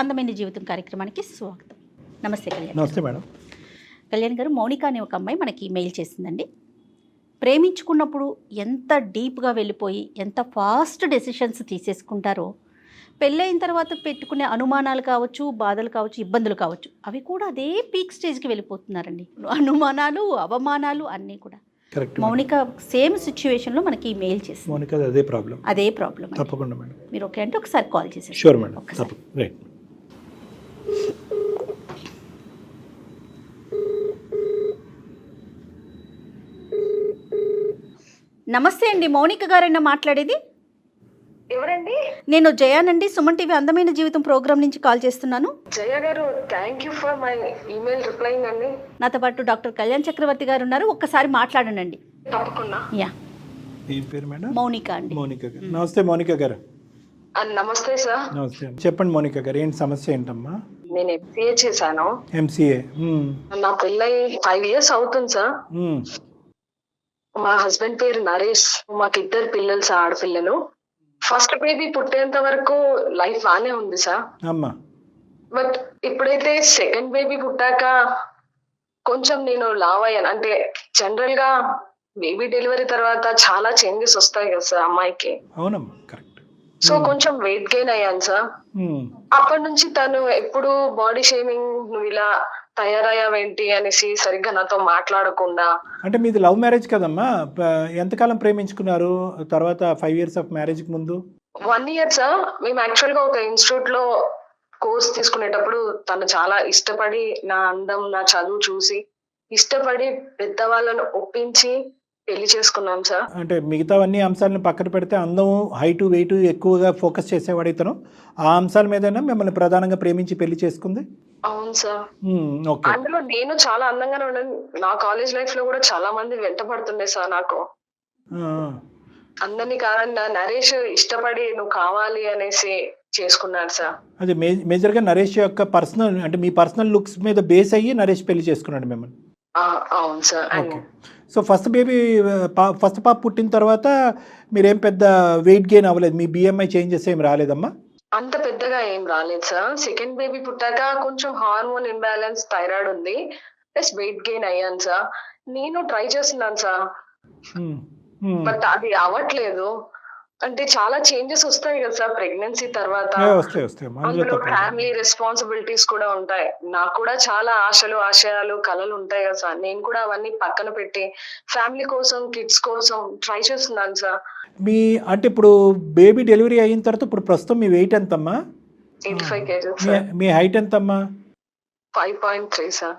అందమైన జీవితం కార్యక్రమానికి స్వాగతం. నమస్తే కళ్యాణ్. నమస్తే మేడం. కళ్యాణ్ గారు, మౌనిక అనే ఒక అమ్మాయి మనకి మెయిల్ చేసిందండి. ప్రేమించుకున్నప్పుడు ఎంత డీప్గా వెళ్ళిపోయి ఎంత ఫాస్ట్ డెసిషన్స్ తీసేసుకుంటారో, పెళ్ళైన తర్వాత పెట్టుకునే అనుమానాలు కావచ్చు, బాధలు కావచ్చు, ఇబ్బందులు కావచ్చు, అవి కూడా అదే పీక్ స్టేజ్కి వెళ్ళిపోతున్నారండి. అనుమానాలు, అవమానాలు అన్నీ కూడా. మౌనిక సేమ్ సిచ్యువేషన్లో మనకి మెయిల్ చేసింది. మౌనిక అదే ప్రాబ్లం. తప్పకుండా మేడం. మీరు ఓకే అంటే ఒకసారి కాల్ చేసేసి. Sure madam. రైట్. నమస్తే అండి, మౌనిక గారైనా మాట్లాడేది? ఎవరండి? నేను జయానండి, సుమన్ టీవీ అందమైన జీవితం ప్రోగ్రామ్ నుంచి కాల్ చేస్తున్నాను. జయ గారు, thank you for my email replying అండి. నాతో పాటు డాక్టర్ కళ్యాణ్ చక్రవర్తి గారు ఉన్నారు, ఒక్కసారి మాట్లాడండి. తప్పకుండా. యా. ఏం పేరు మేడం? మౌనిక అండి. మౌనిక గారు. నమస్తే మౌనిక గారు. నమస్తే సార్. నమస్తే. చెప్పండి మౌనిక గారు, ఏంటి సమస్య ఏంటమ్మా? నేను ఎంసీఏ చేశాను. ఎంసీఏ. నా పెళ్ళై 5 years అవుతుంది సార్. మా హస్బెండ్ పేరు నరేష్. మాకు 2 పిల్లలు సార్, ఆడపిల్లలు. ఫస్ట్ బేబీ పుట్టేంత వరకు లైఫ్ బానే ఉంది సార్. అమ్మా. బట్ ఇప్పుడైతే సెకండ్ బేబీ పుట్టాక కొంచెం నేను లావ్ అయ్యాను. అంటే జనరల్ గా బేబీ డెలివరీ తర్వాత చాలా చేంజెస్ వస్తాయి కదా సార్ అమ్మాయికి. అవునమ్మా, కరెక్ట్. సో కొంచెం వెయిట్ గెయిన్ అయ్యాను సార్. అప్పటి నుంచి తను ఎప్పుడు బాడీ షేమింగ్, నువ్వు ఇలా తయారయ్యావేంటి అనేసి సరిగ్గా నాతో మాట్లాడకుండా. అంటే మీది లవ్ మ్యారేజ్ కదమ్మా? ఎంతకాలం ప్రేమించుకున్నారు? తర్వాత 5 years ఆఫ్ మ్యారేజ్ కి ముందు 1 year సార్. మేము యాక్చువల్ గా ఒక ఇన్స్టిట్యూట్ లో కోర్స్ తీసుకునేటప్పుడు తను చాలా ఇష్టపడి, నా అందం, నా చదువు చూసి ఇష్టపడి పెద్దవాళ్ళను ఒప్పించి పెళ్లి చేసుకున్నాం సార్. అంటే మిగతావన్నీ అంశాలను పక్కన పెడితే అందం, హైటు, వెయిట్ ఎక్కువగా ఫోకస్ చేసేవాడు ఇతను. ఆ అంశాల మీదైనా మిమ్మల్ని ప్రధానంగా ప్రేమించి పెళ్లి చేసుకుంది? అవును సార్. అందులో నేను చాలా అందంగానే ఉన్నాను. నా కాలేజ్ లైఫ్ లో కూడా చాలా మంది వెంట పడుతుండే సార్ నాకు. అందరినీ కాదన్నా నరేష్ ఇష్టపడి నువ్వు కావాలి అనేసి చేసుకున్నాడు సార్. అది మేజర్ గా నరేష్ యొక్క పర్సనల్, అంటే మీ పర్సనల్ లుక్స్ మీద బేస్ అయ్యి నరేష్ పెళ్లి చేసుకున్నాడు మిమ్మల్ని? అవును సార్. సో ఫస్ట్ పాప పుట్టిన తర్వాత మీరేం పెద్ద వెయిట్ గెయిన్ అవ్వలేదు? మీ బిఎంఐ చేంజెస్ ఏం రాలేదమ్మా? అంత పెద్దగా ఏం రాలేదు సార్. సెకండ్ బేబీ పుట్టాక కొంచెం హార్మోన్ ఇంబ్యాలెన్స్, థైరాయిడ్ ఉంది, ప్లస్ వెయిట్ గెయిన్ అయ్యాను సార్. నేను ట్రై చేస్తున్నాను సార్, బట్ అది అవ్వట్లేదు. అంటే చాలా చేంజెస్ వస్తాయి కదా సార్ ప్రెగ్నెన్సీ తర్వాత. అందులో ఫ్యామిలీ రెస్పాన్సిబిలిటీస్ కూడా ఉంటాయి. నాకు కూడా చాలా ఆశలు, ఆశయాలు, కళలు ఉంటాయి కదా సార్. నేను కూడా అవన్నీ పక్కన పెట్టి ఫ్యామిలీ కోసం, కిడ్స్ కోసం ట్రై చేస్తున్నాను సార్. అంటే ఇప్పుడు బేబీ డెలివరీ అయిన తర్వాత ఇప్పుడు ప్రస్తుతం మీ వెయిట్ ఎంతమ్మా? 85 kgs. మీ హైట్ ఎంతమ్మా? 5.3 సార్.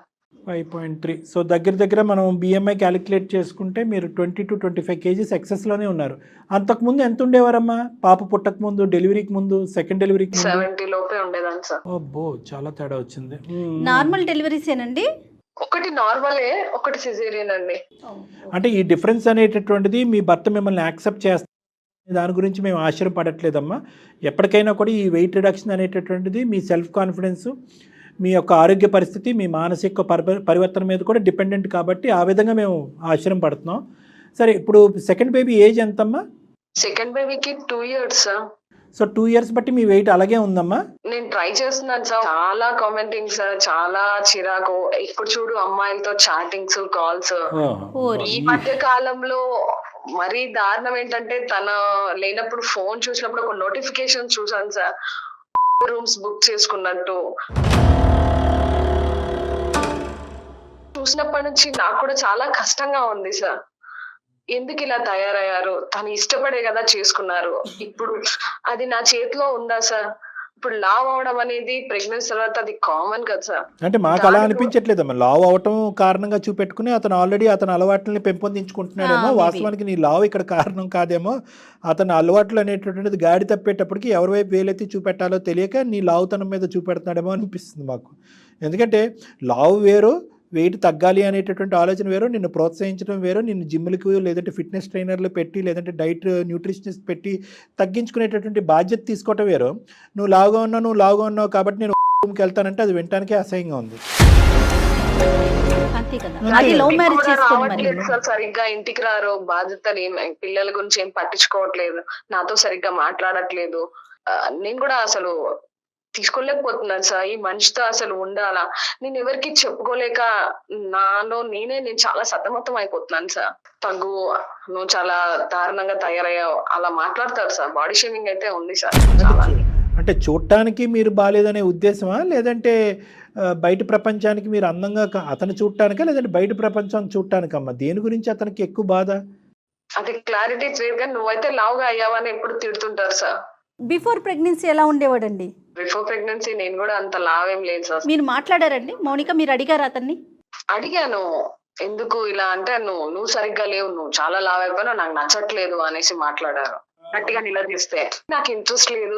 5.3. సో దగ్గర మనం బిఎంఐ క్యాలిక్యులేట్ చేసుకుంటే మీరు 20 to 25 kgs ఎక్సెస్లోనే ఉన్నారు. అంతకుముందు ఎంత ఉండేవారమ్మా? పాప పుట్టక ముందు, డెలివరీకి ముందు, సెకండ్ డెలివరీకి 70 లోపే ఉండేదాన్ని సార్. అబ్బో, చాలా తేడా వచ్చింది. నార్మల్ డెలివరీసేనండి? ఒకటి నార్మలే, ఒకటి సిజేరియన్ అండి. అంటే ఈ డిఫరెన్స్ అనేటటువంటిది మీ భర్త మిమ్మల్ని యాక్సెప్ట్ చేస్తారు, దాని గురించి మేము ఆశ్చర్యపడట్లేదమ్మా. ఎప్పటికైనా కూడా ఈ వెయిట్ రిడక్షన్ అనేటటువంటిది మీ సెల్ఫ్ కాన్ఫిడెన్స్, మీ యొక్క ఆరోగ్య పరిస్థితి, మీ మానసిక పరివర్తన మీద కూడా డిపెండెంట్ కాబట్టి ఆ విధంగా మేము ఆశ్చర్యం పడుతున్నాం. సరే, ఇప్పుడు సెకండ్ బేబీ ఏజ్ ఎంతమ్మా? సెకండ్ బేబీకి 2 years సార్. సో 2 years బట్టి మీ వెయిట్ అలాగే ఉందమ్మా? నేను ట్రై చేస్తున్నాను సార్. చాలా కామెంటింగ్ సార్, చాలా చిరాకు. ఇప్పుడు చూడు అమ్మాయిలతో చాటింగ్స్, కాల్స్. ఈ మధ్య కాలంలో మరీ దారుణం ఏంటంటే, తన లేనప్పుడు ఫోన్ చూసినప్పుడు ఒక నోటిఫికేషన్ చూసాను సార్, రూమ్స్ బుక్ చేసుకున్నట్టు. చూసినప్పటి నుంచి నాకు కూడా చాలా కష్టంగా ఉంది సార్. ఎందుకు ఇలా తయారయ్యారు? తను ఇష్టపడే కదా చేసుకున్నారు. ఇప్పుడు అది నా చేతిలో ఉందా సార్? ఇప్పుడు లావ్ అవడం అనేది ప్రెగ్నెన్సీ తర్వాత అది కామన్ కదా సార్. అంటే మాకు అలా అనిపించట్లేదమ్మా. లావ్ అవటం కారణంగా చూపెట్టుకుని అతను ఆల్రెడీ అతని అలవాట్లని పెంపొందించుకుంటున్నాడేమో. వాస్తవానికి నీ లావ్ ఇక్కడ కారణం కాదేమో. అతని అలవాట్లు అనేటటువంటిది గాడి తప్పేటప్పటికి ఎవరి వైపు వేలెత్తి చూపెట్టాలో తెలియక నీ లావుతనం మీద చూపెడుతున్నాడేమో అనిపిస్తుంది మాకు. ఎందుకంటే లావ్ వేరు, వెయిట్ తగ్గాలి అనేటటువంటి ఆలోచన వేరు, నిన్ను ప్రోత్సహించడం వేరు, నిన్ను జిమ్లకు లేదంటే ఫిట్నెస్ ట్రైనర్లు పెట్టి లేదంటే డైట్ న్యూట్రిషనిస్ట్ పెట్టి తగ్గించుకునేటటువంటి బాధ్యత తీసుకోవటం వేరు. నువ్వు లావుగా ఉన్నావు కాబట్టి నేను రూమ్కి వెళ్తానంటే అది వినటానికే అసహ్యంగా ఉంది. సరిగ్గా ఇంటికి రారు, బాధ్యతలు పిల్లల గురించి ఏం పట్టించుకోవట్లేదు, నాతో సరిగ్గా మాట్లాడట్లేదు. నేను కూడా అసలు తీసుకోలేకపోతున్నాను సార్. ఈ మనిషితో అసలు ఉండాలా? నేను ఎవరికి చెప్పుకోలేక నేను చాలా సతమతం అయిపోతున్నాను సార్. తగ్గు, నువ్వు చాలా దారుణంగా తయారయ్యావు అలా మాట్లాడతారు సార్. బాడీ షేమింగ్ అయితే ఉంది సార్ చాలా. అంటే చూడటానికి మీరు బాలేదనే ఉద్దేశమా, లేదంటే బయట ప్రపంచానికి మీరు అందంగా అతను చూడటానికా, లేదంటే బయట ప్రపంచం చూడటానికమ్మా? దేని గురించి అతనికి ఎక్కువ బాధ? అది క్లారిటీ లేదు కానీ నువ్వైతే లావుగా అయ్యావని ఎప్పుడు తిడుతుంటారు సార్. బిఫోర్ ప్రెగ్నెన్సీ ఎలా ఉండేవాడండి? బిఫోర్ ప్రెగ్నెన్సీ నేను కూడా అంత లావేం లేదు సార్. మీరు మాట్లాడారండి మౌనిక? మీరు అడిగారా అతన్ని? అడిగాను, ఎందుకు ఇలా అంటే నువ్వు సరిగ్గా లేవు, నువ్వు చాలా లావ్ అయిపోయినా, నాకు నచ్చట్లేదు అనేసి మాట్లాడారు. గట్టిగా నిలదీస్తే నాకు ఇంట్రెస్ట్ లేదు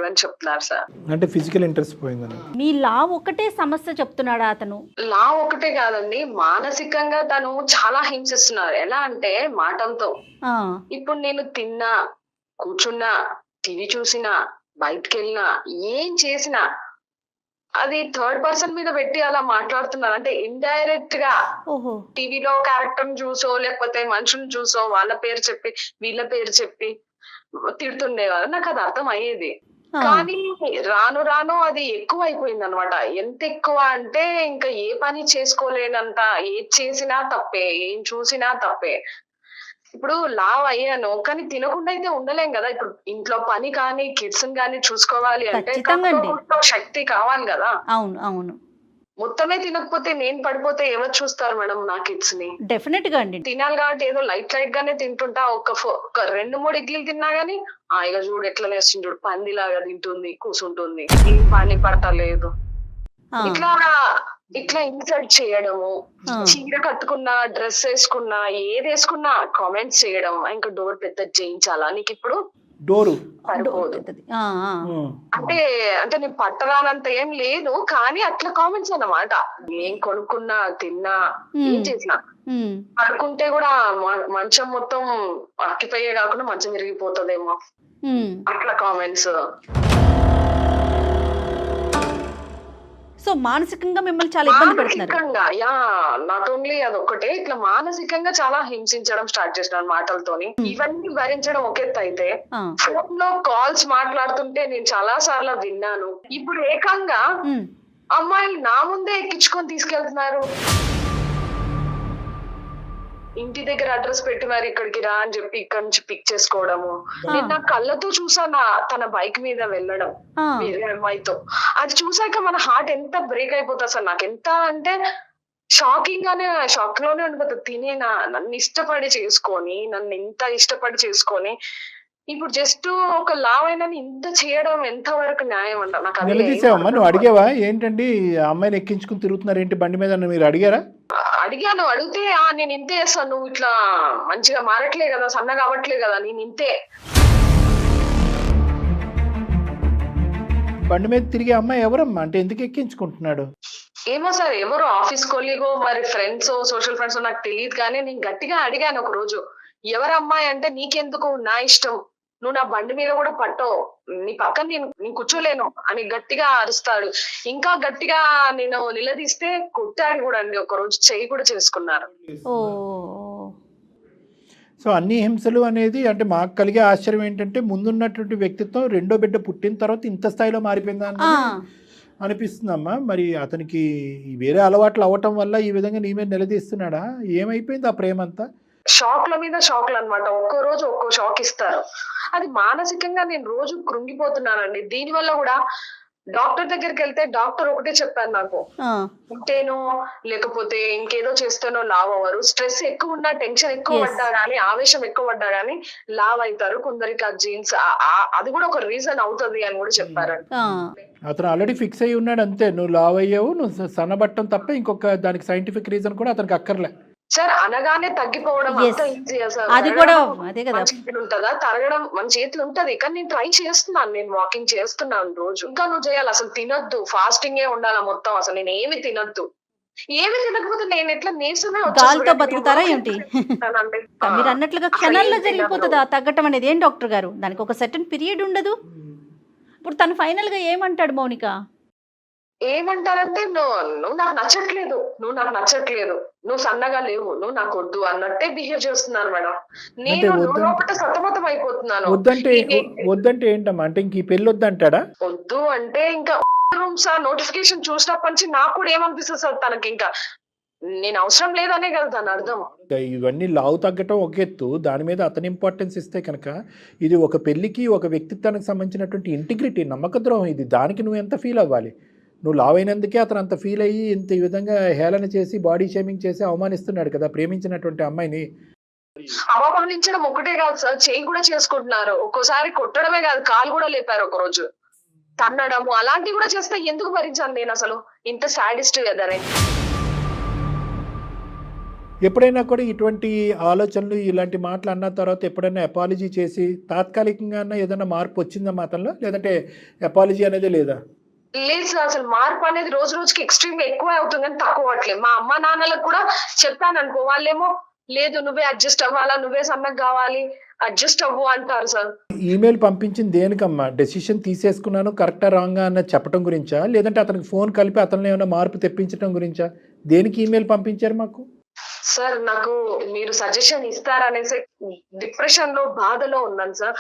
అని చెప్తున్నారు సార్. అంటే ఫిజికల్ ఇంట్రెస్ట్ పోయిందని. మీ లావ్ ఒకటే సమస్య చెప్తున్నాడా అతను? లావ్ ఒకటే కాదండి, మానసికంగా తను చాలా హింసిస్తున్నారు. ఎలా అంటే మాటలతో. ఆ, ఇప్పుడు నేను తిన్నా, కూర్చున్నా, టీవీ చూసినా, బయటకు వెళ్ళినా, ఏం చేసినా అది థర్డ్ పర్సన్ మీద పెట్టి అలా మాట్లాడుతున్నారు. అంటే ఇండైరెక్ట్ గా ఓహో, టీవీలో క్యారెక్టర్ చూసో లేకపోతే మనుషులను చూసో వాళ్ళ పేరు చెప్పి వీళ్ళ పేరు చెప్పి తిడుతుండేవారు. నాకు అది అర్థం అయ్యేది. ఆ, కానీ రాను రాను అది ఎక్కువ అయిపోయింది అనమాట. ఎంత ఎక్కువ అంటే ఇంకా ఏ పని చేసుకోలేనంత, ఏది చేసినా తప్పే, ఏం చూసినా తప్పే. ఇప్పుడు లావ్ అయ్యాను కానీ తినకుండా అయితే ఉండలేం కదా. ఇప్పుడు ఇంట్లో పని కానీ కిడ్స్ కానీ చూసుకోవాలి అంటే ఖచ్చితంగా అండి. కాస్తో శక్తి కావాలి కదా. అవును అవును, మొత్తమే తినకపోతే నేను పడిపోతే ఎవరు చూస్తారు మేడం నా కిడ్స్ ని? డెఫినెట్ గా అండి. తినాలి కాబట్టి ఏదో లైట్ గానే తింటుంటా. ఒక 2-3 ఇడ్లీలు తిన్నా గానీ ఇక చూడు ఎట్లా వేస్తుంది, చూడు పందిలాగా తింటుంది, కూర్చుంటుంది, ఏం పని పడతలేదు. ఆ, ఇట్లా ఇన్సల్ట్ చేయడము, ఆ. చీర కట్టుకున్నా, డ్రెస్ వేసుకున్నా, ఏది వేసుకున్నా కామెంట్స్ చేయడం. ఇంకా డోర్ పెద్ద చేయించాలా నీకు ఇప్పుడు డోరు సరిపోదు పెద్దది. ఆ, ఆ. అంటే నేను పట్టరానంత ఏం లేదు కానీ అట్లా కామెంట్స్ అన్నమాట. ఏం కొనుక్కున్నా, తిన్నా, ఏం చేసినా, ఉమ్, పడుకుంటే కూడా మంచం మొత్తం అక్కిపోయే కాకుండా మంచం విరిగిపోతుందేమో ఉమ్. అట్లా కామెంట్స్. సో మానసికంగా మిమ్మల్ని చాలా ఇబ్బంది పెడుతున్నారు. మానసికంగా నాట్ ఓన్లీ అదొక్కటే, ఇట్లా మానసికంగా చాలా హింసించడం స్టార్ట్ చేసినాను మాటలతోని. ఇవన్నీ భరించడం ఒక ఎత్తు అయితే, ఆ, ఫోన్ లో కాల్స్ మాట్లాడుతుంటే నేను చాలా సార్లు విన్నాను. ఇప్పుడు ఏకంగా ఉమ్. అమ్మాయిలు నా ముందే ఎక్కించుకొని తీసుకెళ్తున్నారు. ఇంటి దగ్గర అడ్రస్ పెట్టి మరి ఇక్కడికి రా అని చెప్పి ఇక్కడ నుంచి పిక్ చేసుకోవడము. నేను నా కళ్ళతో చూసాను తన బైక్ మీద వెళ్ళడం ఆ, వేరే అమ్మాయితో. అది చూసాక మన హార్ట్ ఎంత బ్రేక్ అయిపోతుంది అసలు. నాకు ఎంత అంటే షాక్ లోనే ఉండిపోతుంది. తినేనా, నన్ను ఇంత ఇష్టపడి చేసుకొని ఇప్పుడు జస్ట్ ఒక లావ్ అయినా ఇంత చేయడం ఎంత వరకు న్యాయం అంట నాకు అది నిలదీసావమ్మా? నువ్వు అడిగావా ఏంటండి ఆ అమ్మాయిని ఎక్కించుకుని తిరుగుతున్నారు ఏంటి బండి మీద అని మీరు అడిగారా? అడిగాను. అడిగితే నేను ఇంతే చేస్తాను, నువ్వు ఇట్లా మంచిగా మారట్లే కదా, సన్నగా అవ్వట్లే కదా, నేను ఇంతే. బండి మీద తిరిగే అమ్మాయి ఎవరమ్మా? అంటే ఎందుకు ఎక్కించుకుంటున్నాడు? ఏమో సార్, ఎవరు ఆఫీస్ కొలీగో మరి ఫ్రెండ్స్, సోషల్ ఫ్రెండ్స్ నాకు తెలియదు. కానీ నేను గట్టిగా అడిగాను ఒక రోజు, ఎవరు అమ్మాయి అంటే, నీకెందుకు, నా ఇష్టం, నువ్వు నా బండి మీద కూడా పట్టవు, నీ పక్కన నేను కూర్చోలేను అని గట్టిగా అరుస్తాడు. ఇంకా గట్టిగా నేను నిలదీస్తే కొట్టాడు కూడా అండి. ఒక రోజు చెయ్యి కూడా చేసుకున్నారు. ఓ, సో అన్ని హింసలు అనేది అంటే మాకు కలిగే ఆశ్చర్యం ఏంటంటే ముందున్నటువంటి వ్యక్తిత్వం రెండో బిడ్డ పుట్టిన తర్వాత ఇంత స్థాయిలో మారిపోయిందా ఆ, అనిపిస్తుందమ్మా. మరి అతనికి ఈ వేరే అలవాట్లు అవ్వటం వల్ల ఈ విధంగా నీ మీద నిలదీస్తున్నాడా? ఏమైపోయింది ఆ ప్రేమ అంతా? షాక్ల మీద షాక్లు అనమాట. ఒక్కో రోజు ఒక్కో షాక్ ఇస్తారు. అది మానసికంగా నేను రోజు కృంగిపోతున్నానండి. దీని వల్ల కూడా డాక్టర్ దగ్గరికి వెళ్తే డాక్టర్ ఒకటే చెప్పారు నాకు, ఆ, ఉంటేనో లేకపోతే ఇంకేదో చేస్తేనో లావ్ అవ్వరు. స్ట్రెస్ ఎక్కువ ఉన్నా, టెన్షన్ ఎక్కువ Yes. పడ్డా గానీ, ఆవేశం ఎక్కువ పడ్డా గానీ లావ్ అవుతారు. కొందరికి ఆ జీన్స్ అది కూడా ఒక రీజన్ అవుతుంది అని కూడా చెప్పారండి. ఆ. అతను ఆల్రెడీ ఫిక్స్ అయ్యి ఉన్నాడు అంతే. నువ్వు లావ్ అయ్యావు, నువ్వు సన్నబట్టం తప్ప ఇంకొక దానికి సైంటిఫిక్ రీజన్ కూడా అతనికి అక్కర్లే. సార్ అనగానే తగ్గిపోవడం Yes. అంత ఈజీ సార్? అది కూడా అదే కదా. మన చేతులు ఉంటుందా? తరగడం మన చేతులు ఉంటది. కానీ నేను ట్రై చేస్తున్నాను, నేను వాకింగ్ చేస్తున్నాను రోజు. ఇంకా నువ్వు చేయాలి, అసలు తినొద్దు, ఫాస్టింగే ఉండాలి మొత్తం. అసలు నేను ఏమి తినొద్దు, ఏమి తినకపోతే నేను ఎట్లా నీరసమే గాలితో బతుకుతారా ఏంటి? వచ్చేస్తానండి. మీరు అన్నట్లుగా క్షణాల్లో జరిగిపోతుందా తగ్గటం అనేది? ఏం డాక్టర్ గారు, దానికి ఒక సర్టన్ పీరియడ్ ఉండదు. ఇప్పుడు తను ఫైనల్ గా ఏమంటాడు మౌనిక? ఏమంటారంటే నువ్వు నాకు నచ్చట్లేదు, నువ్వు సన్నగా లేవు, నువ్వు నాకు వద్దు అన్నట్టే బిహేవ్ చేస్తున్నారు మేడం. అంటే నేను వద్దంటే లోపల సతమతం అయిపోతున్నాను. వద్దంటే ఈ- వద్దంటే ఏంటమ్మా? అంటే ఇంక ఈ పెళ్ళి వద్దంటాడా? వద్దు అంటే ఇంకా రూమ్స్ నోటిఫికేషన్ చూసినప్పటి నుంచి నాకు కూడా ఏమనిపిస్తుంది సార్, తనకి ఇంకా నేను అవసరం లేదనే కదా దాని అర్థం. ఇవన్నీ లావు తగ్గటం ఒక ఎత్తు, దాని మీద అతని ఇంపార్టెన్స్ ఇస్తే కనుక ఇది ఒక పెళ్ళికి ఒక వ్యక్తిత్వానికి సంబంధించినటువంటి ఇంటిగ్రిటీ, నమ్మక ద్రోహం ఇది. దానికి నువ్వు ఎంత ఫీల్ అవ్వాలి? నువ్వు లావు అయినందుకే అతను అంత ఫీల్ అయ్యి ఇంత ఈ విధంగా హేళన చేసి బాడీ షేమింగ్ చేసి అవమానిస్తున్నాడు కదా ప్రేమించినటువంటి అమ్మాయిని. అవమానించడం ఒకటే కాదు సార్, చేయి కూడా చేసుకుంటున్నారు. ఒక్కోసారి కొట్టడమే కాదు, కాలు కూడా లేపారు ఒక రోజు, తన్నడము అలాంటివి కూడా చేస్తే ఎందుకు భరించాను నేను అసలు? ఇంత సాడిస్ట్ ఎదరే. ఎప్పుడైనా కూడా ఇటువంటి ఆలోచనలు ఇలాంటి మాటలు అన్న తర్వాత ఎప్పుడైనా అపాలజీ చేసి తాత్కాలికంగా ఏదైనా మార్పు వచ్చిందా అతనిలో, లేదంటే అపాలజీ అనేది లేదా? లేదు సార్, అసలు మార్పు అనేది రోజు రోజుకి ఎక్స్ట్రీమ్ గా ఎక్కువ అవుతుంది కానీ తక్కువ అవట్లేదు. మా అమ్మ నాన్నలకు కూడా చెప్పాను అనుకో, వాళ్ళేమో లేదు నువ్వే అడ్జస్ట్ అవ్వాలా, నువ్వే సన్నగా కావాలి, అడ్జస్ట్ అవ్వు అంటారు సార్. ఈమెయిల్ పంపించింది దేనికమ్మా? డెసిషన్ తీసేసుకున్నాను కరెక్టా రాంగా అన్న చెప్పడం గురించా, లేదంటే అతనికి ఫోన్ కలిపి అతను ఏమైనా మార్పు తెప్పించడం గురించా? దేనికి ఈమెయిల్ పంపించారు మాకు? సార్ నాకు మీరు సజెషన్ ఇస్తారనేసి డిప్రెషన్ లో బాధలో ఉన్నాను సార్.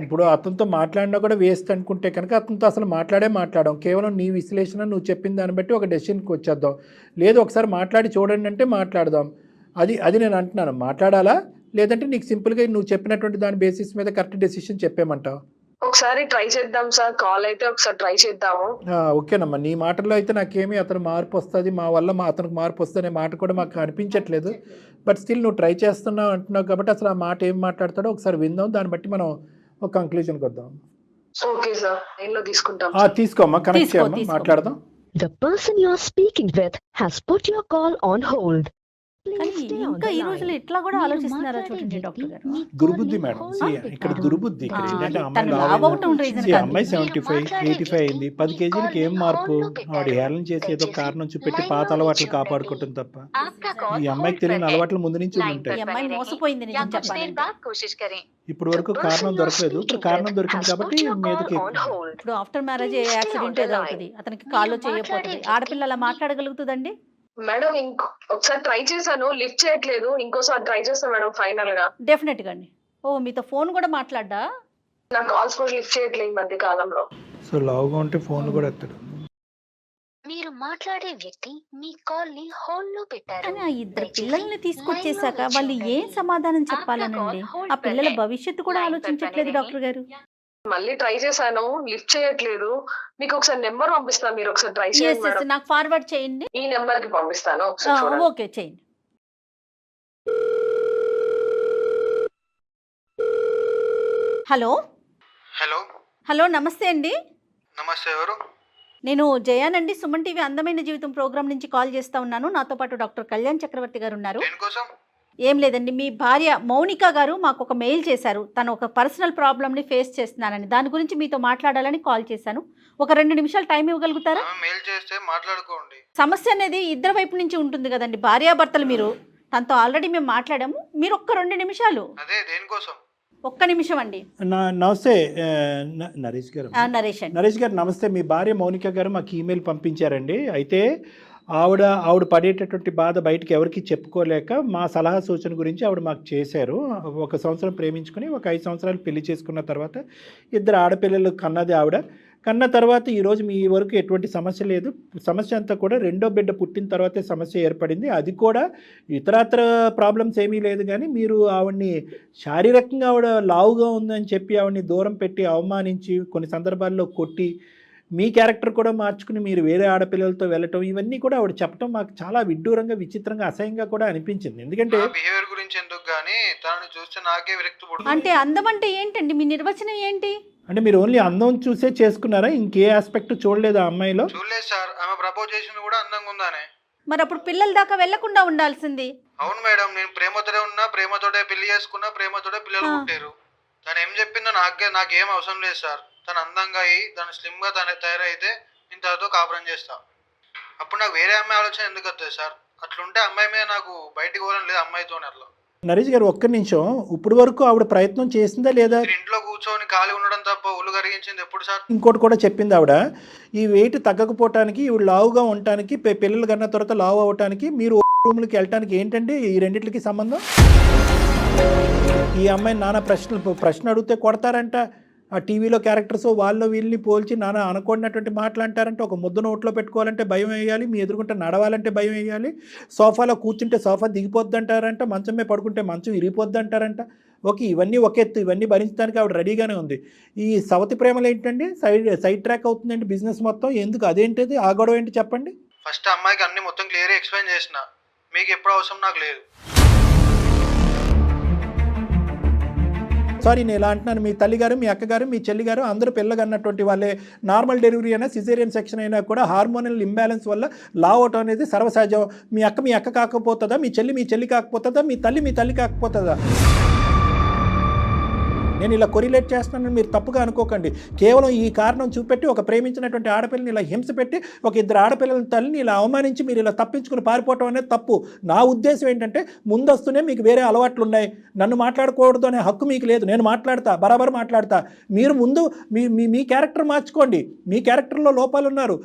ఇప్పుడు అతనితో మాట్లాడినా కూడా వేస్ట్ అనుకుంటే కనుక అతనితో అసలు మాట్లాడాం. కేవలం నీ విశ్లేషణ నువ్వు చెప్పిన దాన్ని బట్టి ఒక డెసిషన్కి వచ్చేద్దాం. లేదు ఒకసారి మాట్లాడి చూడండి అంటే మాట్లాడదాం. అది నేను అంటున్నాను. మాట్లాడాలా, లేదంటే నీకు సింపుల్గా నువ్వు చెప్పినటువంటి దాని బేసిస్ మీద కరెక్ట్ డెసిషన్ చెప్పేమంటావు? ఒకసారి ట్రై చేద్దాం సార్, కాల్ అయితే ఒకసారి ట్రై చేద్దాము. ఓకేనమ్మా, నీ మాటల్లో అయితే నాకేమీ అతను మార్పు వస్తుంది, మా వల్ల అతనికి మార్పు వస్తుంది అనే మాట కూడా మాకు అనిపించట్లేదు. బట్ స్టిల్ నువ్వు ట్రై చేస్తున్నావు అంటున్నావు కాబట్టి అసలు ఆ మాట ఏం మాట్లాడతాడో ఒకసారి విందాం, దాన్ని బట్టి మనం ఒక కంక్లూజన్కి వద్దాం. ఓకే సార్, నేను తీసుకుంటాం. తీసుకోమ్మా, కనెక్ట్ చేయమ్మా, మాట్లాడదాం. The person you are speaking with has put your call on hold. కానీ ఇంకా ఈ రోజులు ఇట్లా కూడా ఆలోచిస్తున్నారా చూడండి డాక్టర్ గారు. దుర్బుద్ధి మేడం. ఇక్కడ దుర్బుద్ధి ఇక్కడ ఏంటంటే అమ్మాయి 75, 85 అయింది. 10 కేజీలకి ఏం మార్పు? వాడు హేళన చేసి ఏదో కారణం చూపెట్టి పాత అలవాట్లు కాపాడుకోవటం తప్ప ఈ అమ్మాయికి తెలియని అలవాట్లు ముందు నుంచి ఉంటాయి. ఈ అమ్మాయి మోసపోయింది నిజం చెప్పాలంటే. ఇప్పుడు వరకు కారణం దొరకలేదు, ఇప్పుడు కారణం దొరికింది కాబట్టి మీదకి ఇప్పుడు ఆఫ్టర్ మ్యారేజ్ యాక్సిడెంట్ ఏదో అవుతుంది, అతనికి కాల్లో చేయకపోతుంది, ఆడపిల్ల అలా మాట్లాడగలుగుతుందండి మేడం? ఒకసారి ట్రై చేశాను, లిఫ్ట్ చేయట్లేదు, ఇంకోసారి ట్రై చేస్తాను మేడం ఫైనల్ గా. డెఫినెట్ గా అండి. ఓ మీతో ఫోన్ కూడా మాట్లాడ్డా? నా కాల్స్ కూడా లిఫ్ట్ చేయట్లేదు ఈ మధ్య కాలంలో. సో లావుగా ఉంటే ఫోన్ కూడా ఎత్తాడు. మీరు మాట్లాడే వ్యక్తి మీ కాల్ ని హోల్డ్ లో పెట్టారు. కానీ ఆ ఇద్దరు పిల్లల్ని తీసుకొచ్చేసాక వాళ్ళు ఏం సమాధానం చెప్పాలనండి? ఆ పిల్లల భవిష్యత్తు కూడా ఆలోచించట్లేదు డాక్టర్ గారు. మళ్ళీ ట్రై చేశాను, లిఫ్ట్ చేయట్లేదు. మీకు ఒకసారి నెంబర్ పంపిస్తాను, మీరు ఒకసారి ట్రై చేయండి మేడం. నాకు ఫార్వర్డ్ చేయండి. ఈ నెంబర్ కి పంపిస్తాను, ఒకసారి చూడండి. ఓకే చేయండి. హలో హలో హలో నమస్తే అండి. నమస్తే, ఎవరు? నేను జయానండి, సుమన్ టీవీ అందమైన జీవితం ప్రోగ్రామ్ నుంచి కాల్ చేస్తా ఉన్నాను. నాతో పాటు డాక్టర్ కళ్యాణ్ చక్రవర్తి గారు ఉన్నారు. దేనికోసం? ఏం లేదండి, మీ భార్య మౌనిక గారు మాకు ఒక మెయిల్ చేశారు. తను ఒక పర్సనల్ ప్రాబ్లమ్ని ఫేస్ చేస్తున్నానని, దాని గురించి మీతో మాట్లాడాలని కాల్ చేశాను. ఒక 2 నిమిషాలు టైం ఇవ్వగలుగుతారా? మెయిల్ చేస్తే మాట్లాడుకోండి. సమస్య అనేది ఇద్దరి వైపు నుంచి ఉంటుంది కదండి, భార్యాభర్తలు మీరు. తనతో ఆల్రెడీ మేము మాట్లాడాము, మీరు ఒక్క 2 నిమిషాలు. అదే దేనికోసం? ఒక్క నిమిషం అండి. నమస్తే నరేష్ గారు. నరేష్ అండి. నరేష్ గారు నమస్తే. మీ భార్య మౌనిక గారు మాకు ఈమెయిల్ పంపించారండి. అయితే ఆవిడ పడేటటువంటి బాధ బయటకు ఎవరికి చెప్పుకోలేక మా సలహా సూచన గురించి ఆవిడ మాకు చేశారు. 1 సంవత్సరం ప్రేమించుకుని 5 సంవత్సరాలు పెళ్లి చేసుకున్న తర్వాత 2 ఆడపిల్లలు కన్నది ఆవిడ. కన్న తర్వాత ఈరోజు మీ వరకు ఎటువంటి సమస్య లేదు. సమస్య అంతా కూడా 2వ బిడ్డ పుట్టిన తర్వాతే సమస్య ఏర్పడింది. అది కూడా ఇతరత్ర ప్రాబ్లమ్స్ ఏమీ లేదు, కానీ మీరు ఆవిడ్ని శారీరకంగా ఆవిడ లావుగా ఉందని చెప్పి ఆవిడ్ని దూరం పెట్టి అవమానించి కొన్ని సందర్భాల్లో కొట్టి మీ క్యారెక్టర్ కూడా మార్చుకుని మీరు వేరే ఆడపిల్లలతో వెళ్ళటం, ఇవన్నీ కూడా ఆవిడ చెప్పడం మాకు చాలా విడ్డూరంగా, విచిత్రంగా, అసహ్యంగా కూడా అనిపించింది. ఎందుకంటే బిహేవియర్ గురించి ఎందుకు గానీ తనని చూస్తే నాకే విరక్తి పుడుతుంది. అంటే అందం అంటే ఏంటండి? మీ నిర్వచనం ఏంటి? అంటే మీరు ఓన్లీ అందం చూసే చేసుకున్నారా? ఇంకే ఆస్పెక్ట్ చూడలేదు ఆ అమ్మాయిలో? చూడలేదు సార్, ఆమె ప్రపోజ్ చేసింది కూడా అందంగా ఉందానే. మరి అప్పుడు పిల్లల దాకా వెళ్లకుండా ఉండాల్సింది. అవును మేడం, నేను ప్రేమతోనే ఉన్నా, ప్రేమతోటే పెళ్లి చేసుకున్నా, ప్రేమతోటే పిల్లలు పుట్టారు. తను ఏం చెప్పిందో నాకేం అవసరం లేదు సార్. తను అందంగా అయ్యి తను స్లిమ్గా తయారైతే నేను తనతో కాపురం చేస్తా. అప్పుడు నాకు వేరే అమ్మాయి ఆలోచన ఎందుకు వస్తుంది సార్? అట్లుంటే అమ్మాయి మీద నాకు బయటికి పోవాలని లేదు, అమ్మాయితోనే అట్లా. నరేష్ గారు ఒక్క నిమిషం, ఇప్పుడు వరకు ఆవిడ ప్రయత్నం చేసిందా లేదా? మీరు ఇంట్లో కూర్చొని ఖాళీ ఉండడం తప్ప ఒళ్ళు కరిగించింది ఎప్పుడు సార్? ఇంకోటి కూడా చెప్పింది ఆవిడ, ఈ వెయిట్ తగ్గకపోవటానికి ఈవిడ లావుగా ఉండటానికి పిల్లలు కన్నా తర్వాత లావు అవ్వటానికి మీరు రూమ్లకి వెళ్ళటానికి ఏంటండి ఈ రెండిట్లకి సంబంధం? ఈ అమ్మాయి నానా ప్రశ్న అడిగితే కొడతారంట, ఆ టీవీలో క్యారెక్టర్స్ వాళ్ళు వీళ్ళని పోల్చి నానా అనకూడనటువంటి మాటలు అంటారంటే, ఒక ముద్ద నోట్లో పెట్టుకోవాలంటే భయం వేయాలి, మీ ఎదురుకుంటే నడవాలంటే భయం వేయాలి, సోఫాలో కూర్చుంటే సోఫా దిగిపోద్ది అంటారంట, మంచం మీద పడుకుంటే మంచం ఇరిగిపోద్ది అంటారంట. ఓకే, ఇవన్నీ ఒక ఎత్తు, ఇవన్నీ భరించడానికి ఆవిడ రెడీగానే ఉంది. ఈ సవతి ప్రేమలు ఏంటండి, సైడ్ ట్రాక్ అవుతుందండి బిజినెస్ మొత్తం, ఎందుకు అదేంటిది, ఆ గొడవ ఏంటి చెప్పండి? ఫస్ట్ అమ్మాయికి అన్ని మొత్తం క్లియర్గా ఎక్స్ప్లెయిన్ చేసిన, మీకు ఎప్పుడు అవసరం నాకు లేదు. సారీ నేను ఇలా అంటున్నాను, మీ తల్లిగారు, మీ అక్కగారు, మీ చెల్లిగారు అందరూ పిల్లగా అన్నటువంటి వాళ్ళే. నార్మల్ డెలివరీ అయినా సిజేరియన్ సెక్షన్ అయినా కూడా హార్మోనల్ ఇంబ్యాలెన్స్ వల్ల లావ్ అవటం అనేది సర్వసహజం. మీ అక్క కాకపోతుందా, మీ చెల్లి కాకపోతుందా, మీ తల్లి కాకపోతుందా? నేను ఇలా కొరిలేట్ చేస్తున్నానని మీరు తప్పుగా అనుకోకండి. కేవలం ఈ కారణం చూపెట్టి ఒక ప్రేమించినటువంటి ఆడపిల్లని ఇలా హింస పెట్టి ఒక ఇద్దరు ఆడపిల్లల తల్లిని ఇలా అవమానించి మీరు ఇలా తప్పించుకుని పారిపోవటం అనేది తప్పు. నా ఉద్దేశం ఏంటంటే, ముందొస్తూనే మీకు వేరే అలవాట్లు ఉన్నాయి, నన్ను మాట్లాడకూడదు అనే హక్కు మీకు లేదు. నేను మాట్లాడతా, బరాబర్ మాట్లాడతా. మీరు ముందు మీ క్యారెక్టర్ మార్చుకోండి. మీ క్యారెక్టర్లో లోపాలు ఉన్నారు.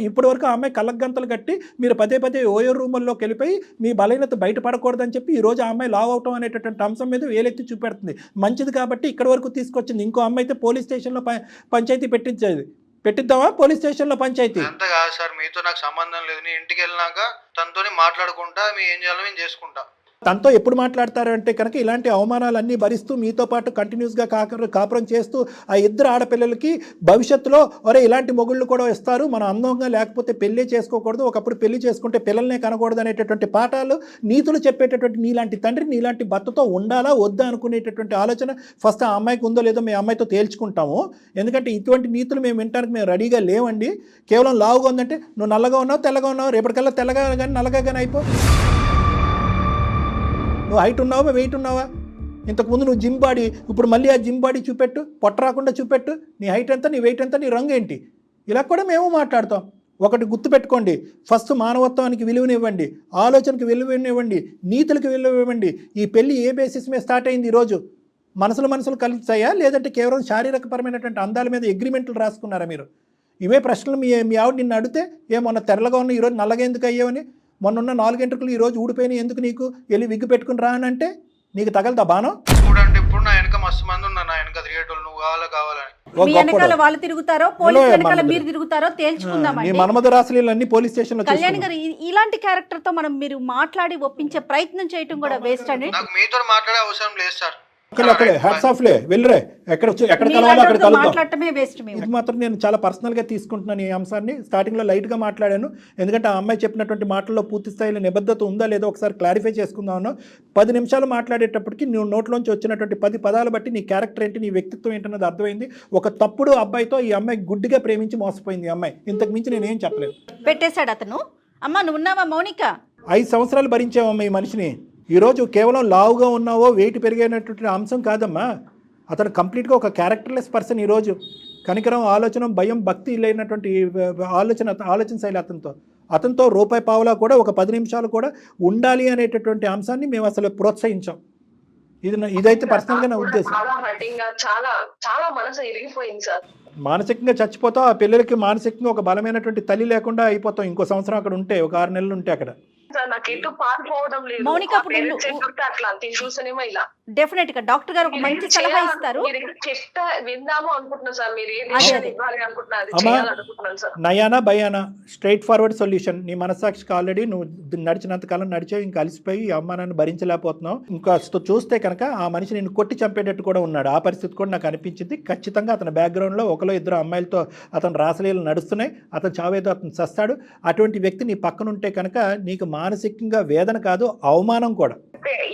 ఇప్పటి వరకు ఆ అమ్మాయి కళ్ళకు గంతలు కట్టి మీరు పదే ఓయో రూముల్లోకి వెళ్ళిపోయి మీ బలహీనత బయటపడకూడదని చెప్పి ఈరోజు ఆ అమ్మాయి లావ్ అవటం అనేటటువంటి అంశం మీద వేలెత్తి చూపెడుతుంది. మంచిది కాబట్టి ఇక్కడ వరకు తీసుకొచ్చింది. ఇంకో అమ్మాయి అయితే పోలీస్ స్టేషన్లో పంచాయతీ పెట్టిద్దామా? పోలీస్ స్టేషన్లో పంచాయతీ అంత కాదు సార్, మీతో నాకు సంబంధం లేదు. నేను ఇంటికి వెళ్ళినాక తనతోని మాట్లాడుకుంటా, మీ ఏం చేయాలో నేను చేసుకుంటా. తనతో ఎప్పుడు మాట్లాడతారు అంటే కనుక ఇలాంటి అవమానాలన్నీ భరిస్తూ మీతో పాటు కంటిన్యూస్గా కాపురం చేస్తూ ఆ ఇద్దరు ఆడపిల్లలకి భవిష్యత్తులో ఇలాంటి మొగుళ్ళు కూడా ఇస్తారు, మనం అందంగా లేకపోతే పెళ్ళే చేసుకోకూడదు, ఒకప్పుడు పెళ్లి చేసుకుంటే పిల్లల్నే కనకూడదు అనేటటువంటి పాఠాలు నీతులు చెప్పేటటువంటి నీలాంటి తండ్రి నీలాంటి భర్తతో ఉండాలా వద్దా అనుకునేటటువంటి ఆలోచన ఫస్ట్ ఆ అమ్మాయికి ఉందో లేదో మీ అమ్మాయితో తేల్చుకుంటాము. ఎందుకంటే ఇటువంటి నీతులు మేము వినడానికి మేము రెడీగా లేవండి. కేవలం లావుగా ఉందంటే నువ్వు నల్లగా ఉన్నావు, తెల్లగా ఉన్నావు, రేపటికల్లా తెల్లగా కానీ నల్లగా కానీ అయిపో. నువ్వు హైట్ ఉన్నావా, వెయిట్ ఉన్నావా? ఇంతకుముందు నువ్వు జిమ్ బాడీ, ఇప్పుడు మళ్ళీ ఆ జిమ్ బాడీ చూపెట్టు, పొట్ట రాకుండా చూపెట్టు. నీ హైట్ ఎంత, నీ వెయిట్ ఎంత, నీ రంగు ఏంటి, ఇలా కూడా మేము మాట్లాడతాం. ఒకటి గుర్తుపెట్టుకోండి, ఫస్ట్ మానవత్వానికి విలువనివ్వండి, ఆలోచనకి విలువనివ్వండి, నీతులకు విలువనివ్వండి. ఈ పెళ్ళి ఏ బేసిస్ మీద స్టార్ట్ అయింది? ఈరోజు మనసులు కలిసాయా, లేదంటే కేవలం శారీరకపరమైనటువంటి అందాల మీద అగ్రిమెంట్లు రాసుకున్నారా మీరు? ఇవే ప్రశ్నలు మీ ఆవిడ నిన్ను అడిగితే, మొన్న తెల్లగా ఉన్న ఈరోజు నల్లగా ఎందుకు అయ్యావని, మొన్న 4 గంటలు ఈరోజు ఊడిపోయినా ఎందుకు, నీకు వెళ్ళి విగ్గు పెట్టుకుని రా అని అంటే నీకు తగలదా బాణం? చూడండి, ఇప్పుడు నా వెనక మస్తు మంది ఉన్నారు, నా వెనక తిరిగేటోళ్ళు, నువ్వు కావాలని. మీ వెనకాల వాళ్ళు తిరుగుతారో, పోలీస్ వెనకాల మీరు తిరుగుతారో తేల్చుకుందాం. నీ మన్మథ రాశులన్నీ పోలీస్ స్టేషన్ లో. కళ్యాణ్ గారు, ఇలాంటి క్యారెక్టర్ తో మీరు మాట్లాడి ఒప్పించే ప్రయత్నం చేయటం కూడా వేస్ట్ అండి. నాకు మీతో మాట్లాడే అవసరం లేదు సార్. అక్కడే హ్యాట్స్ ఆఫ్ లే, వెళ్ళరే, ఎక్కడ కలవాలో అక్కడ కలుద్దాం. ఇది మాత్రం నేను చాలా పర్సనల్గా తీసుకుంటున్నాను ఈ అంశాన్ని. స్టార్టింగ్లో లైట్గా మాట్లాడాను, ఎందుకంటే ఆ అమ్మాయి చెప్పినటువంటి మాటల్లో పూర్తి స్థాయిలో నిబద్ధత ఉందా లేదో ఒకసారి క్లారిఫై చేసుకుందామను. 10 నిమిషాలు మాట్లాడేటప్పటికి నువ్వు నోట్లోంచి వచ్చినటువంటి 10 పదాలు బట్టి నీ క్యారెక్టర్ ఏంటి, నీ వ్యక్తిత్వం ఏంటన్నది అర్థమైంది. ఒక తప్పుడు అబ్బాయితో ఈ అమ్మాయి గుడ్డిగా ప్రేమించి మోసపోయింది. ఈ అమ్మాయి ఇంతకు మించి నేనేం చెప్పలేదు. పెట్టేశాడు అతను. అమ్మ నువ్వు ఉన్నావా మౌనిక? 5 సంవత్సరాలు భరించావమ్మా ఈ మనిషిని. ఈరోజు కేవలం లావుగా ఉన్నావో వెయిట్ పెరిగినటువంటి అంశం కాదమ్మా, అతను కంప్లీట్గా ఒక క్యారెక్టర్లెస్ పర్సన్. ఈరోజు కనికరం, ఆలోచన, భయం, భక్తి లేనటువంటి ఆలోచన శైలి అతనితో రూపాయి పావులా కూడా ఒక 10 నిమిషాలు కూడా ఉండాలి అనేటటువంటి అంశాన్ని మేము అసలు ప్రోత్సహించాం. ఇదైతే పర్సనల్గా నా ఉద్దేశం. చాలా మనసు ఇరిగిపోయింది సార్. మానసికంగా చచ్చిపోతావు, ఆ పిల్లలకి మానసికంగా ఒక బలమైనటువంటి తల్లి లేకుండా అయిపోతాం. ఇంకో సంవత్సరం అక్కడ ఉంటే, ఒక 6 నెలలు ఉంటే అక్కడ. మౌనిక, డెఫినెట్ గా డాక్టర్ గారు ఒక మంచి సలహా ఇస్తారు. నయానా భయానా స్ట్రైట్ ఫార్వర్డ్ సొల్యూషన్. నీ మనసాక్షికి ఆల్రెడీ నువ్వు నడిచినంత కాలం నడిచావు, ఇంకా అలసిపోయి ఈ అమ్మానాన్ని భరించలేకపోతున్నావు. ఇంకా చూస్తే కనుక ఆ మనిషి నేను కొట్టి చంపేటట్టు కూడా ఉన్నాడు. ఆ పరిస్థితి కూడా నాకు అనిపించింది. ఖచ్చితంగా అతని బ్యాక్గ్రౌండ్లో 1-2 అమ్మాయిలతో అతను రాసలీలు నడుస్తున్నాయి. అతను చావేదో అతను చస్తాడు. అటువంటి వ్యక్తి నీ పక్కన ఉంటే కనుక నీకు మానసికంగా వేదన కాదు, అవమానం కూడా.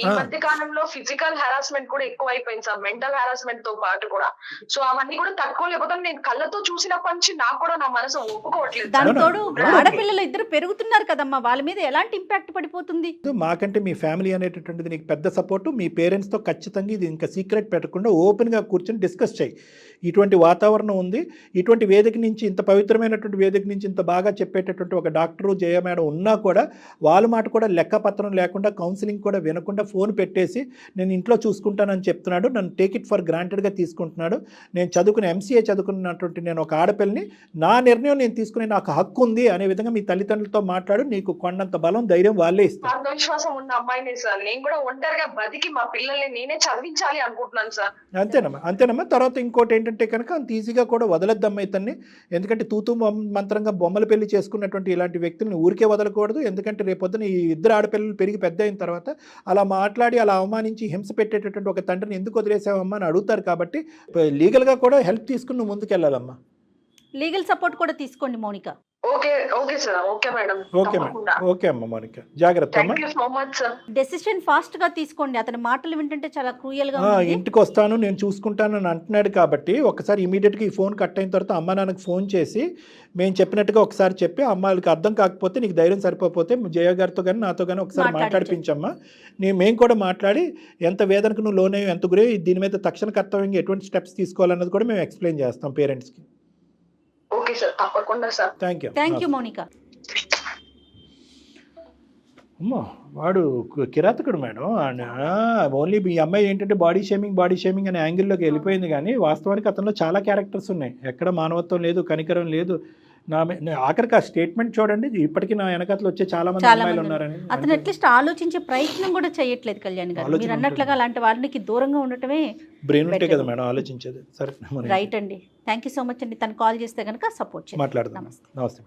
ఈ మధ్య కాలంలో ఫిజికల్ హెరాస్మెంట్ కూడా ఎక్కువ అయిపోయింది సార్, మెంటల్ హెరాస్మెంట్ తో పాటు కూడా. సో అవన్నీ కూడా తట్టుకోలేకపోతే నేను కళ్ళతో చూసినప్పటి నుంచి నాకు కూడా నా మనసు ఒప్పుకోవట్లేదు. దానితోడు ఆడపిల్లలు ఇద్దరు పెరుగుతున్నారు కదమ్మా, వాళ్ళ మీద ఎలాంటి ఇంపాక్ట్ పడిపోతుంది? మాకంటే మీ ఫ్యామిలీ అనేటటువంటిది నీకు పెద్ద సపోర్టు. మీ పేరెంట్స్తో ఖచ్చితంగా ఇది ఇంకా సీక్రెట్ పెట్టకుండా ఓపెన్గా కూర్చొని డిస్కస్ చేయి. ఇటువంటి వాతావరణం ఉంది. ఇటువంటి వేదిక నుంచి, ఇంత పవిత్రమైనటువంటి వేదిక నుంచి ఇంత బాగా చెప్పేటటువంటి ఒక డాక్టరు జయ మేడం ఉన్నా కూడా వాళ్ళ మాట కూడా లెక్కపత్రం లేకుండా కౌన్సిలింగ్ కూడా వినకుండా ఫోన్ పెట్టేసి నేను ఇంట్లో చూసుకుంటానని చెప్తున్నాడు. నన్ను టేక్ ఇట్ ఫర్ గ్రాంటెడ్గా తీసుకుంటున్నాడు. నేను చదువుకున్న ఎంసీఏ చదువుకున్నటువంటి నేను ఒక ఆడపిల్లని, నా నిర్ణయం నేను తీసుకునే నాకు హక్కు ఉంది అనే విధంగా మీ తల్లిదండ్రులతో మాట్లాడు. నీకు కొన్నంత బలం ధైర్యం వాళ్ళే ఇస్తారు. ఆత్మవిశ్వాసం ఉన్న అమ్మాయిని సార్. నేను కూడా ఒంటరిగా బతికి మా పిల్లల్ని నేనే చదివించాలి అనుకుంటున్నాను సార్. అంతేనమ్మా. తర్వాత ఇంకోటి ఏంటంటే కనుక అంత ఈజీగా కూడా వదలద్దమ్మా ఇతన్ని. ఎందుకంటే తూతూ మంత్రంగా బొమ్మల పెళ్లి చేసుకున్నటువంటి ఇలాంటి వ్యక్తులను ఊరికే వదలకూడదు. ఎందుకంటే రేపొద్దున ఈ ఇద్దరు ఆడపిల్లలు పెరిగి పెద్ద అయిన తర్వాత అలా మాట్లాడి అలా అవమానించి హింస పెట్టేటటువంటి ఒక తండ్రిని ఎందుకు వదిలేసావమ్మా అని అడుగుతారు. కాబట్టి లీగల్గా కూడా హెల్ప్ తీసుకుని నువ్వు ముందుకెళ్ళాలమ్మా. లీగల్ సపోర్ట్ కూడా తీసుకోండి Mounika. Okay sir. Okay madam. Okay అమ్మ మౌనిక, జాగ్రత్త అమ్మా. Thank you so much sir. Decision fast గా తీసుకోండి. అతని మాటలు వింటుంటే చాలా క్రూయల్ గా ఉంది. ఇంటికి వస్తాను నేను చూసుకుంటాను అని అంటున్నాడు. కాబట్టి ఒకసారి ఇమీడియట్గా ఈ ఫోన్ కట్ అయిన తర్వాత అమ్మ నాన్నకు ఫోన్ చేసి మేము చెప్పినట్టుగా ఒకసారి చెప్పి అమ్మాయికి అర్థం కాకపోతే నీకు ధైర్యం సరిపోతే జయ గారితో కానీ నాతో కానీ ఒకసారి మాట్లాడిపించమ్మా. మేము కూడా మాట్లాడి ఎంత వేదనకు నువ్వు లోనయ్యో ఎంత గురే దీని మీద తక్షణ కర్తవ్యంగా ఎటువంటి స్టెప్స్ తీసుకోవాలన్నది కూడా మేము ఎక్స్ప్లెయిన్ చేస్తాం పేరెంట్స్కి. ఓకే సార్, తప్పకుండా సార్. Thank you Mounika. అమ్మా వాడు కిరాతకుడు మేడం. ఓన్లీ ఈ అమ్మాయి ఏంటంటే బాడీ షేమింగ్ అనే యాంగిల్లోకి వెళ్ళిపోయింది. కానీ వాస్తవానికి అతనిలో చాలా క్యారెక్టర్స్ ఉన్నాయి. ఎక్కడ మానవత్వం లేదు, కనికరం లేదు. ఆఖరికి ఆ స్టేట్మెంట్ చూడండి, ఇప్పటికీ నా వెనకతలు వచ్చే చాలా మంది అమ్మాయిలు ఉన్నారని. అతను అట్లీస్ట్ ఆలోచించే ప్రయత్నం కూడా చేయట్లేదు కళ్యాణ్ గారు. మీరు అన్నట్లుగా అలాంటి వాళ్ళకి దూరంగా ఉండటమే బ్రెయిన్ ఉంటే కదా మేడం ఆలోచించేది. సరే రైట్ అండి. థ్యాంక్ యూ సో మచ్ అండి. తను కాల్ చేస్తే కనుక సపోర్ట్ చేయండి. మాట్లాడదాం. నమస్తే.